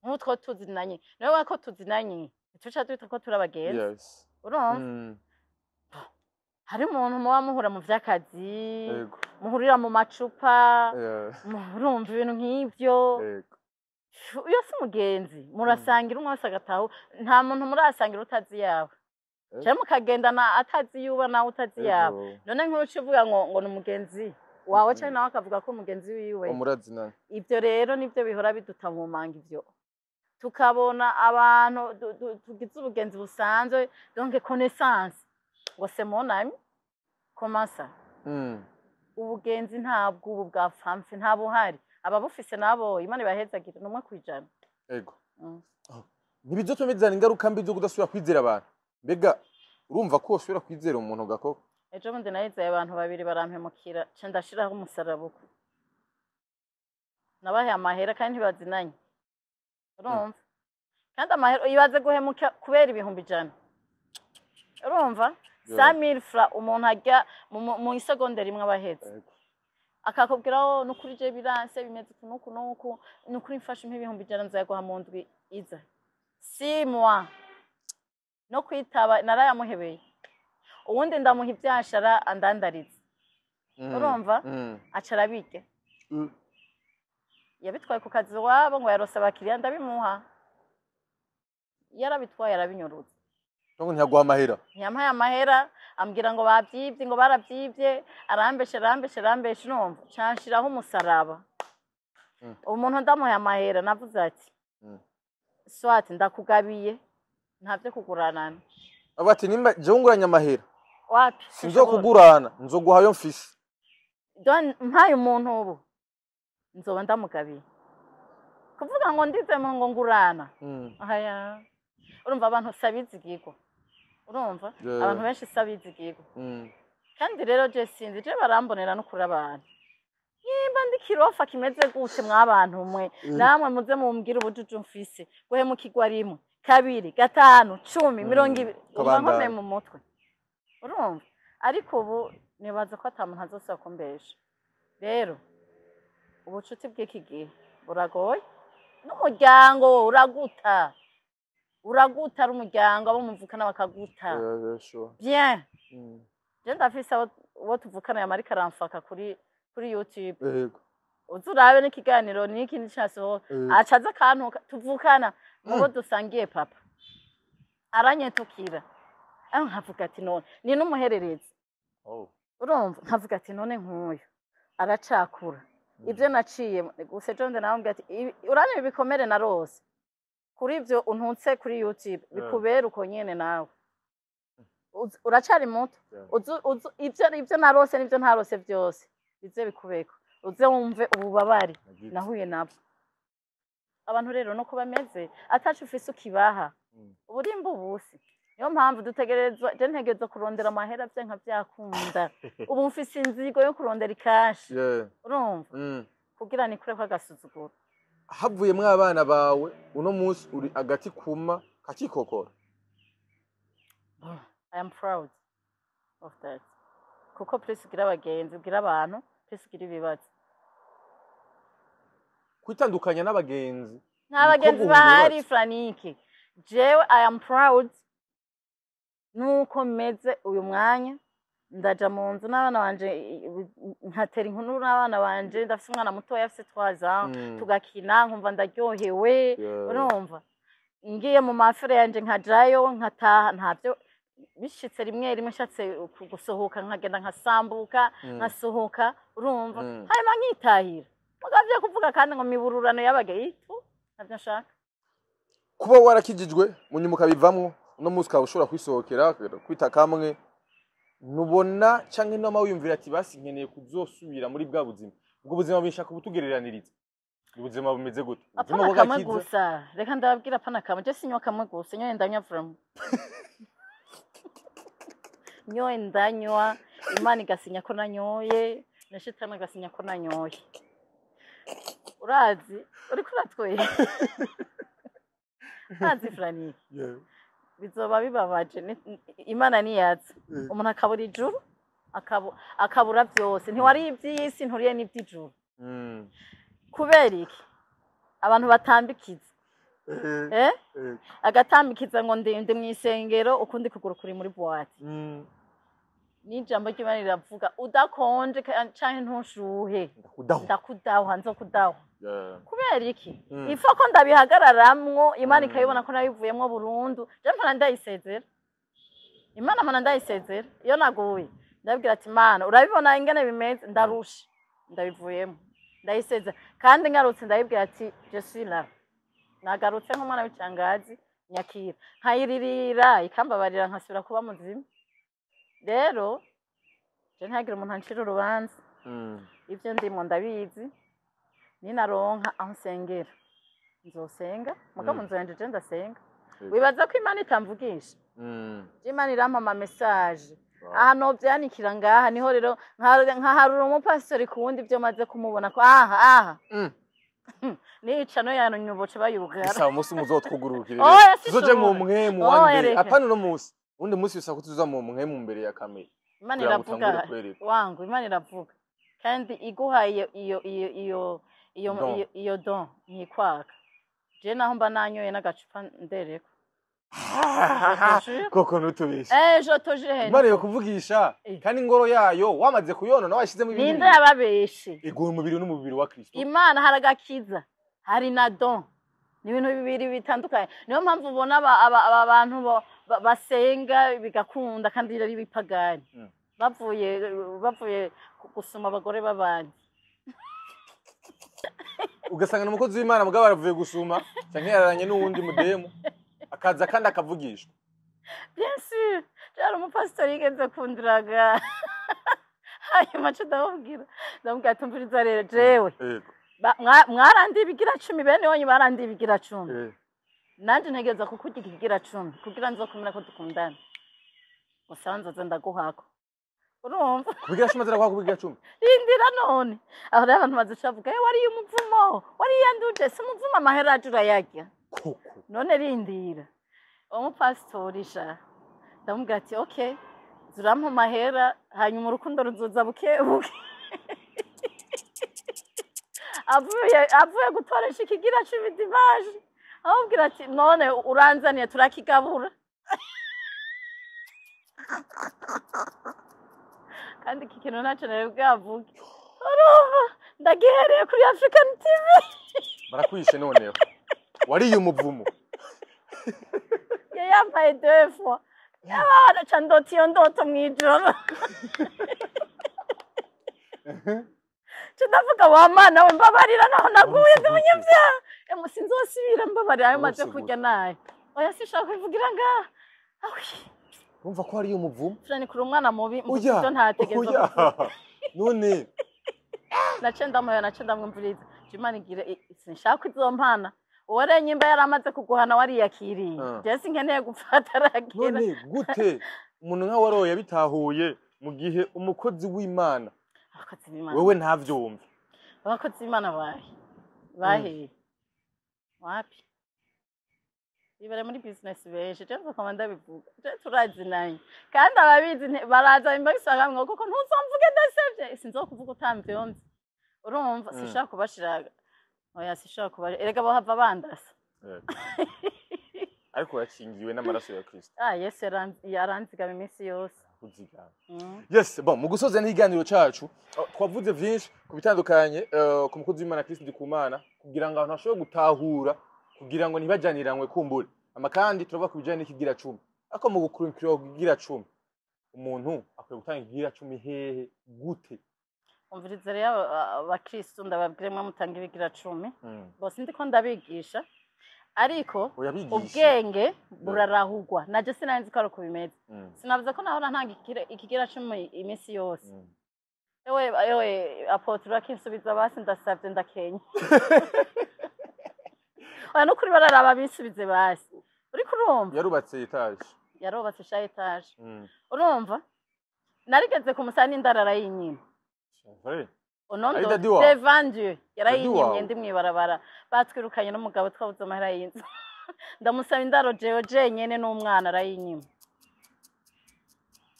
Speaker 2: nk'utwo tuzinanye nawe wako tuzinanye tuca twita ko turabagenzi urumva hari umuntu muba muhura mu vy'akazi muhurira mu macupa urumva ibintu nk'ivyo iyo si umugenzi murasangira umwe wese agataho nta muntu murasangira utazi yawe cyane mukagendana atazi yuba nawe utazi yawe none nk'uco uvuga ngo ni umugenzi wawe cyane nawe akavuga ko umugenzi wiwe
Speaker 1: umurazina
Speaker 2: ivyo rero nivyo bihora biduta mu manga ivyo tukabona abantu tugize ubugenzi busanzwe donc connaissance ngo c'est mon ami comment ça ubugenzi ntabwo ubu bwa famfe nta buhari ababufise nabo Imana ibahezagira numwe kwijana
Speaker 1: ego ntibizotuma ingaruka mbi zo kudasubira kwizera abantu mbega urumva ko usubira kwizera umuntu gako
Speaker 2: ejo bundi nahizaye abantu babiri barampemukira ce ndashiraho umusarabuko nabahe amahera kandi ntibazinanye urumva kandi amahera ibaze guhemuka kubera ibihumbi 100 urumva 5000 francs umuntu ajya mu isegonda rimwe abahetse akakubwiraho nukuri je biranse bimeze kunuku nuku nukuri mfashe ibihumbi 100 nzayaguha mu ndwi iza si moi no kwitaba narayamuhebeye uwundi ndamuha ibyashara andandariza urumva acara bike yabitwaye ku kazi wabo ngo yarose abakiriya ndabimuha yarabitwaye arabinyurutse
Speaker 1: ngo ntiyaguha amahera
Speaker 2: ntiyampaye amahera ambwira ngo babyibye ngo barabyibye arambeshe numva canshiraho umusaraba umuntu ndamuhaye amahera navuze ati swati ndakugabiye ntavyo kuguranana
Speaker 1: abati nimba je nguranya amahera
Speaker 2: wapi
Speaker 1: sinzokugurana nzoguhayo mfise
Speaker 2: don mpaye umuntu ubu nzoba ndamugabiye kuvuga ngo ndize mu ngo ngurana ahaya urumva abantu sabizigirwa urumva abantu benshi sabizigirwa kandi rero je sinzi je barambonera no kuri abantu nimba ndikirofa kimeze gute mwabantu mwe namwe muze mumbwira ubujuju mfise guhemukirwa rimwe 2 5 10 20 umva nkome mu mutwe urumva ariko ubu nibaza ko ata muntu azosaba kumbesha rero ubucuti bw'iki gihe buragoye n'umuryango uraguta ari umuryango abo muvukana bakaguta bien je ndafise abo tuvukana yamarika aramfaka kuri YouTube uzurabe n'ikiganiro n'ikindi cyaso acaza akantu tuvukana mubo dusangiye papa aranyetukira nkavuga ati none ni n'umuhererezi urumva nkavuga ati none nk'uyu aracakura ibyo naciye gusa John ndamubwira ati urane ibikomere na rose kuri ibyo untutse kuri YouTube bikubera uko nyene nawe uracari muto ibyo narose n'ibyo ntarose byose bize bikubeko uze wumve ububabare nahuye nabo abantu rero no kubameze atacu ufise ukibaha uburimba ubusi niyo mpamvu dutegerezwa je ntegerezwa kurondera amahera bye nka byakunda ubu mfise inzigo yo kurondera ikashi urumva kugira nikure ko agasuzuguro
Speaker 1: havuye mw'abana bawe uno munsi uri agati kuma kakikokora.
Speaker 2: I am proud of that kuko please gira abagenzi gira abantu please gira ibibazo
Speaker 1: kwitandukanya n'abagenzi
Speaker 2: n'abagenzi bahari Franike jewe I am proud nuko meze uyu mwanya ndaja mu nzu n'abana banje nkatera inkuru n'abana banje ndafise umwana muto yafise 3 ans tugakina nkumva ndaryohewe urumva ngiye mu mafere yanje nkajayo nkataha ntavyo bishitse rimwe nshatse gusohoka nkagenda nkasambuka nkasohoka urumva hanyuma nkitahira mugavye kuvuga kandi ngo mibururano y'abageyitu navyo nshaka
Speaker 1: kuba warakijijwe munyumuka bivamwo no musika ushobora kwisohokera kwita kamwe nubona canke no mawiyumvira ati basi nkeneye kuzosubira muri bwa buzima ubwo buzima bishaka kutugereraniriza ubuzima bumeze gute
Speaker 2: ubuzima bwagakiza gusa reka ndababwira pana kamwe je sinywa kamwe gusa nyoye ndanywa from nyoye ndanywa Imana igasinya ko nanyoye na shitani igasinya ko nanyoye urazi uri kuratwe azi Franike bizoba bibabaje Imana niyatse umuntu akabura ijuru akabura byose ntiwari iby'isi nturiye n'iby'ijuru kubera iki abantu batambikiza agatambikiza ngo ndi mu isengero ukundi kuguru kuri muri boîte n'ijambo ry'Imana riravuga udakonje canke ntushuhe ndakudaho nzokudaho kubera iki ifa ko ndabihagararamwo Imana ikayibona ko nabivuyemwo burundu je mpana ndayisezera Imana mpana ndayisezera iyo naguye ndabwira ati Imana urabibona ingene bimeze ndarusha ndabivuyemo ndayisezera kandi ngarutse ndabibwira ati je suis là nagarutse nk'umwana w'icangazi nyakira nkayiririra ikambabarira nkasubira kuba muzima rero je ntagira umuntu ancira urubanza ivyo ndimo ndabizi ninaronka aho nsengera nzosenga muga mu nzu yanje je ndasenga wibaza ko Imana itamvugisha Imana irampa ama message ahantu byanikira ngaha niho rero nkaharura umupastori kuwundi byo maze kumubona ko aha nica no yanonyuboce bayugara
Speaker 1: isa umunsi muzotwugurukirira tuzoje mu mwemu wande apana no munsi undi munsi bisa kutuza mu mwemu mbere ya kamera
Speaker 2: Imana iravuga wangu Imana iravuga kandi iguhaye iyo don nyikwaka je naho mba nanyoye n'agacupa ndereko
Speaker 1: koko nutubisha
Speaker 2: je toje
Speaker 1: Imana yo kuvugisha kandi ingoro yayo wamaze kuyonona washizemo ibindi
Speaker 2: ninde yababeshe
Speaker 1: iguye umubiri n'umubiri wa Kristo
Speaker 2: Imana haragakiza hari na don ni ibintu bibiri bitandukanye niyo mpamvu ubona abantu basenga bigakunda kandi ari bipagani bavuye gusoma abagore b'abandi
Speaker 1: ugasanga n'umukozi w'Imana mugabo baravuye gusuma canke yararanye n'uwundi mudemu akaza kandi akavugishwa
Speaker 2: bien sûr cyari umupastori yigeze kundiraga hanyuma ndamubwira tumviriza rero jewe mwarandibigira 10 bene wonye barandibigira 10 nanje ntegeza kukurya ikigira 10 kugira nzokumira ko dukundana usanze ndaguhako urumva
Speaker 1: kubigira 10 zira kwa kubigira 10
Speaker 2: indira none aho rero abantu bazishavuga wari umuvumo wari yanduje si umuvumo amahera ajura yajya none rindira umupastori sha ndamubwira ati okay zurampa amahera hanyuma urukundo ruzoza bukebuke avuye gutoresha ikigira cumi dimaje amubwira ati none uranzaniye turakigabura kandi iki kintu ntacyo nari bwavuge urumva ndagihereye kuri African TV
Speaker 1: barakwishe noneho wariye umuvumo
Speaker 2: yambaye defo yabana ca ndota iyo ndoto mw'ijoro ca ndavuga wa mana we mbabarira naho naguye ndi umunyabyaha sinzosubira mbabarira ayo maze kurya nayo oya sinshaka kubivugira ngaha
Speaker 1: urumva ko hariyo umuvumo
Speaker 2: ni kuri umwana mubi muvyo ntategeza
Speaker 1: none
Speaker 2: nace ndamwumviriza Imana igire sinshaka izompana uware nyimba yaramaze kuguhana wariyakiriye Jesse nkeneye gufata aragira
Speaker 1: none gute umuntu nka waroye yabitahuye mu gihe umukozi w'Imana wewe ntavyumva
Speaker 2: abakozi b'Imana bahe wapi ibare muri business benshi cyangwa komanda bivuga turazinanye kandi ababizi baraza imbasanga ngo kuko ntuzomvuge ndasevye sinzokuvuga utamvyonze urumva sishaka kubashiraga oya sishaka kuba erega bahava bandasa
Speaker 1: ariko yakingiwe n'amaraso ya Kristo
Speaker 2: Yesu yaranzigama iminsi yose
Speaker 1: yes bon mu gusoza n'iganiro cacu twavuze vyinshi kubitandukanye ku mukozi w'Imana Kristo Ndikumana kugira ngo abantu bashobore gutahura kugira ngo ntibajaniranwe kumbure amakandi turava kubijanye n'ikigira 10 ako mu gukurikira kugira 10 umuntu akwiye gutanga ikigira 10 hehe gute
Speaker 2: umviriza rero abakristo ndababwire mwe mutanga ibigira 10 bose ndiko ndabigisha ariko ubwenge burarahugwa naje sinanzi ko ari kubimeza sinavuze ko nahora ntanga ikigira 10 iminsi yose ewe apotre akinsubiza basi ndasavye ndakenya oya no kuri bararaba bisubize basi uri kurumva
Speaker 1: yarubatse etage
Speaker 2: yarubatse sha etage urumva narigeze kumusana indarara y'inyima onondo devant Dieu yarayinyimye ndi mwibarabara batwirukanye n'umugabo twabuze amahera y'inzu ndamusaba indaro jewe nyene n'umwana arayinyima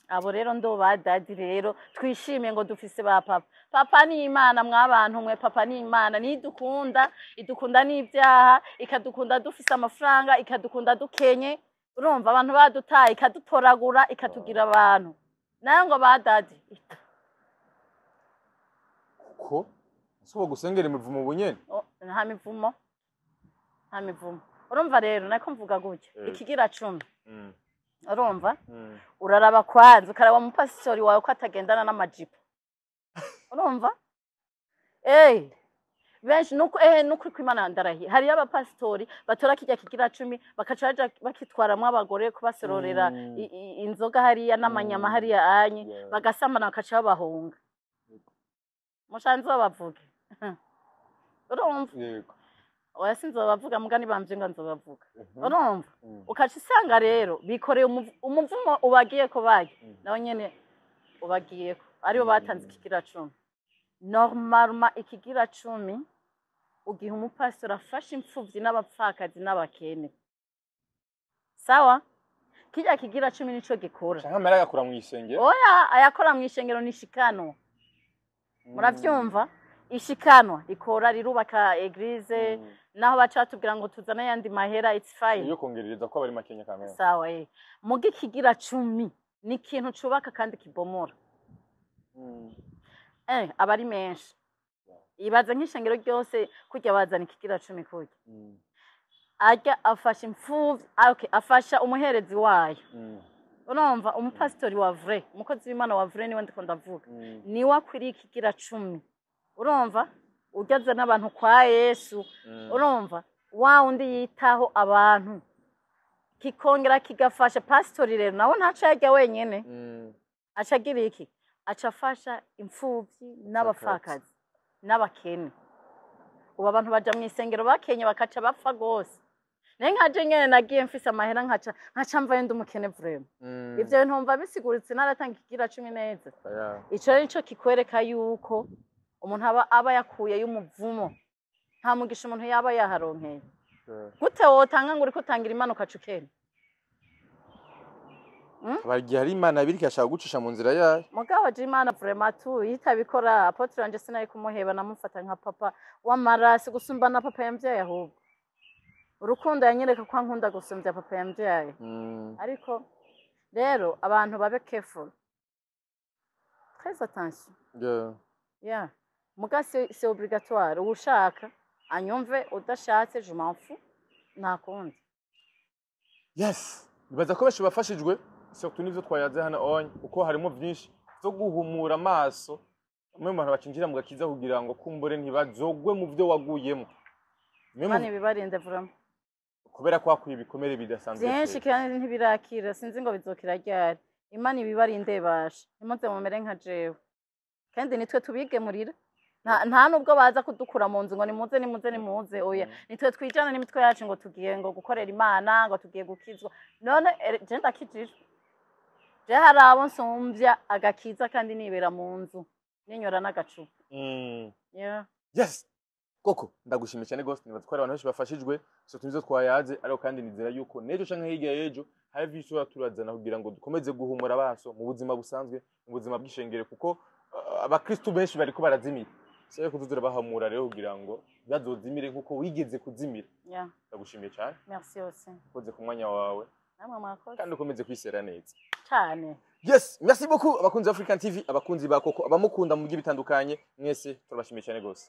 Speaker 2: abo rero ndo badadi rero twishimiye ngo dufise ba papa ni Imana mwabantu mwe papa ni Imana idukunda n'ibyaha ikadukunda dufise amafaranga ikadukunda dukenye urumva abantu badutaye ikadutoragura ikatugira abantu nayo ngo badadi
Speaker 1: ko subo gusengera imivumo bunyene
Speaker 2: nta mivumo urumva rero nako mvuga gutya ikigira 10 urumva uraraba kwanza ukaraba mu pastori wawe ko atagendana n'amajipo urumva benshi nuko kw'Imana ndarahi hari abapastori batora kijya kigira 10 bakacaja bakitwaramwe abagore kubaserorera inzoga hariya n'amanyama hariya anye bagasamana bakaca babahunga mushanze bavuge urumva yego oya sinzobavuga mugani bamvye ngo nzobavuga urumva ukaca isanga rero bikoreye umuvumo ubagiye ko bage nawe nyene ubagiye ko aribo batanze ikigira 10 normalement ikigira 10 ugihe umupastor afashe imfuvyi n'abapfakazi n'abakene sawa kijya kigira 10 nico gikora
Speaker 1: canke amara yakora mu isengero
Speaker 2: oya ayakora mu isengero nishikano muravyumva ishikanwa rikora rirubaka eglise naho bacatubwira ngo tuzana yandi mahera it's fine
Speaker 1: yo kongerereza ko bari makenya kamera
Speaker 2: sawa mugi kigira 10 ni ikintu cubaka kandi kibomora abari menshi ibaza nk'ishengero ryose kujya bazana ikigira 10 kujya ajya afasha imfuvyi afasha umuherezi wayo urumva umupastori wa vrai umukozi w'Imana wa vrai niwe ndiko ndavuga niwe akwiriye ikigira 10 urumva ugeze n'abantu kwa Yesu urumva wa undi yitaho abantu kikongera kigafasha pastori rero nawe ntaca yajya wenyene acagira iki acafasha imfuvyi n'abapfakazi n'abakene ubu abantu baja mu isengero bakenye bakaca bapfa gose nenkaje nyene nagiye mfise amahera nkaca mvaye ndi umukene vraiment ivyo ntumva bisiguritse naratanga ikigira 10 neza ico nico kikwereka yuko umuntu aba yakuye y'umuvumo nta mugisha umuntu yaba yaharonkeye gute wotanga ngo uriko utangira imanuka cukene
Speaker 1: Abagiye hari Imana biriki ashaka gucisha mu nzira yayo.
Speaker 2: Mugabo je Imana vraiment tu yitabikora apotre wanje sinari kumuheba namufata nka papa w'amarasi gusumba na papa yambyaye ahubwo. Urukundo yanyereka ko ankunda gusumbya papa yambyaye. Ariko rero abantu babe careful. Très attention. Yeah. Muga c'est obligatoire. Ushaka anyumve udashatse je m'en fous. Nakundi.
Speaker 1: Yes. Bibaza ko benshi bafashijwe surtout nivyo twayaze hano onye uko harimo byinshi byo guhumura amaso. Mwe abantu bacinjira mu gakiza kugira ngo kumbure ntibazogwe mu byo waguyemo.
Speaker 2: Mani bibarinde vraiment.
Speaker 1: Kubera kwa kwibikomere bidasanzwe.
Speaker 2: Byinshi kandi ntibirakira sinzi ngo bizokira ryari. Imana ibibarinde basha. Imuze mumere nka jewe. Kandi nitwe tubigemurira. Nta nubwo baza kudukura mu nzu ngo nimuze oya. Nitwe twijana n'imitwe yacu ngo tugiye ngo gukorera Imana ngo tugiye gukizwa. None je ndakijije. Je harabo nsumvya agakiza kandi nibera mu nzu. Ninyora n'agacupa. Yeah.
Speaker 1: Yes. Koko ndagushimiye cyane gose nibaza ko ari abantu benshi bafashijwe so tumizo twayaze ariko kandi nizera yuko nejo canke hirya yejo hari visura turazana kugira ngo dukomeze guhumura abaso mu buzima busanzwe mu buzima bw'ishengere kuko abakristo benshi bariko barazimira seye kuzuzura bahamura rero kugira ngo bazozimire nkuko wigeze kuzimira.
Speaker 2: Yeah.
Speaker 1: Ndagushimiye cyane.
Speaker 2: Merci aussi.
Speaker 1: Koze ku mwanya wawe.
Speaker 2: Namwe mwakoze.
Speaker 1: Kandi ukomeze kwisera neza.
Speaker 2: Cyane.
Speaker 1: Yes, merci beaucoup abakunzi African TV, abakunzi ba Koko, abamukunda mu by'ibitandukanye mwese turabashimiye cyane gose.